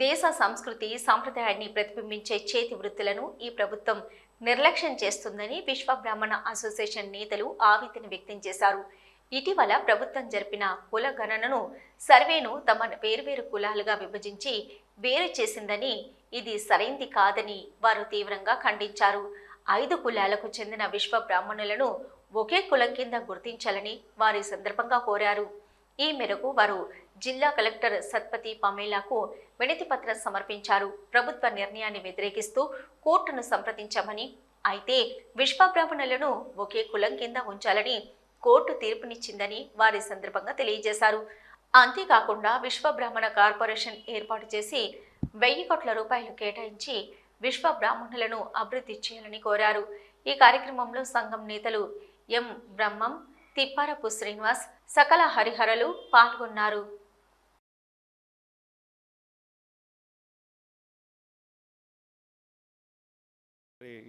దేశ సంస్కృతి సాంప్రదాయాన్ని ప్రతిబింబించే చేతి వృత్తులను ఈ ప్రభుత్వం నిర్లక్ష్యం చేస్తుందని విశ్వ బ్రాహ్మణ అసోసియేషన్ నేతలు ఆవేదన వ్యక్తం చేశారు. ఇటీవల ప్రభుత్వం జరిపిన కుల గణనను సర్వేను తమ వేర్వేరు కులాలుగా విభజించి వేరు చేసిందని, ఇది సరైంది కాదని వారు తీవ్రంగా ఖండించారు. 5 కులాలకు చెందిన విశ్వ బ్రాహ్మణులను ఒకే కులం కింద గుర్తించాలని వారి సందర్భంగా కోరారు. ఈ మేరకు వారు జిల్లా కలెక్టర్ సత్పతి పమేలాకు వినతి పత్రం సమర్పించారు. ప్రభుత్వ నిర్ణయాన్ని వ్యతిరేకిస్తూ కోర్టును సంప్రదించామని, అయితే విశ్వ బ్రాహ్మణులను ఒకే కులం కింద ఉంచాలని కోర్టు తీర్పునిచ్చిందని వారి సందర్భంగా తెలియజేశారు. అంతేకాకుండా విశ్వ బ్రాహ్మణ కార్పొరేషన్ ఏర్పాటు చేసి 1000 కోట్ల రూపాయలు కేటాయించి విశ్వ బ్రాహ్మణులను అభివృద్ధి చేయాలని కోరారు. ఈ కార్యక్రమంలో సంఘం నేతలు ఎం బ్రహ్మం, తిప్పారపు శ్రీనివాస్, సకల హరిహరలు పాల్గొన్నారు.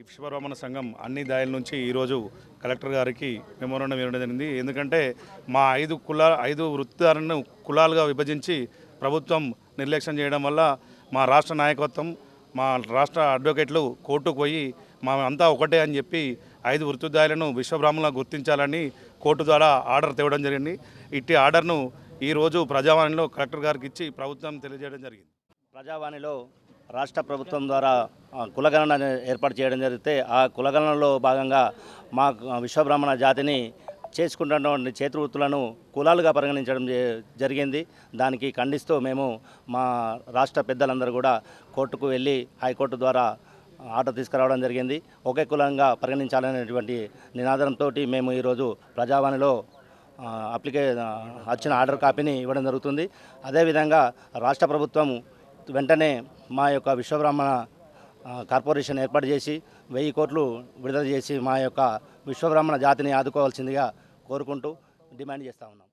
విశ్వ బ్రాహ్మణ సంఘం అన్ని దాయల నుంచి ఈరోజు కలెక్టర్ గారికి మెమోరాండం ఇవ్వడం జరిగింది. ఎందుకంటే మా 5 వృత్తిదారులను కులాలుగా విభజించి ప్రభుత్వం నిర్లక్ష్యం చేయడం వల్ల మా రాష్ట్ర నాయకత్వం, మా రాష్ట్ర అడ్వకేట్లు కోర్టుకు పోయి మా అంతా ఒకటే అని చెప్పి 5 వృత్తిదారులను విశ్వ బ్రాహ్మణులుగా గుర్తించాలని కోర్టు ద్వారా ఆర్డర్ తేవడం జరిగింది. ఇట్టి ఆర్డర్ను ఈరోజు ప్రజావాణిలో కలెక్టర్ గారికి ఇచ్చి ప్రభుత్వం తెలియజేయడం జరిగింది. ప్రజావాణిలో రాష్ట్ర ప్రభుత్వం ద్వారా కులగణన ఏర్పాటు చేయడం జరిగితే ఆ కులగణనలో భాగంగా మా విశ్వబ్రాహ్మణ జాతిని చేసుకుంటున్నటువంటి చేతి వృత్తులను కులాలుగా పరిగణించడం జరిగింది. దానికి ఖండిస్తూ మేము మా రాష్ట్ర పెద్దలందరూ కూడా కోర్టుకు వెళ్ళి హైకోర్టు ద్వారా ఆర్డర్ తీసుకురావడం జరిగింది. ఒకే కులంగా పరిగణించాలనేటువంటి నినాదంతో మేము ఈరోజు ప్రజావాణిలో వచ్చిన ఆర్డర్ కాపీని ఇవ్వడం జరుగుతుంది. అదేవిధంగా రాష్ట్ర ప్రభుత్వం వెంటనే మా యొక్క విశ్వబ్రాహ్మణ కార్పొరేషన్ ఏర్పాటు చేసి 1000 కోట్లు విడుదల చేసి మా యొక్క విశ్వబ్రాహ్మణ జాతిని ఆదుకోవాల్సిందిగా కోరుకుంటూ డిమాండ్ చేస్తూ ఉన్నాం.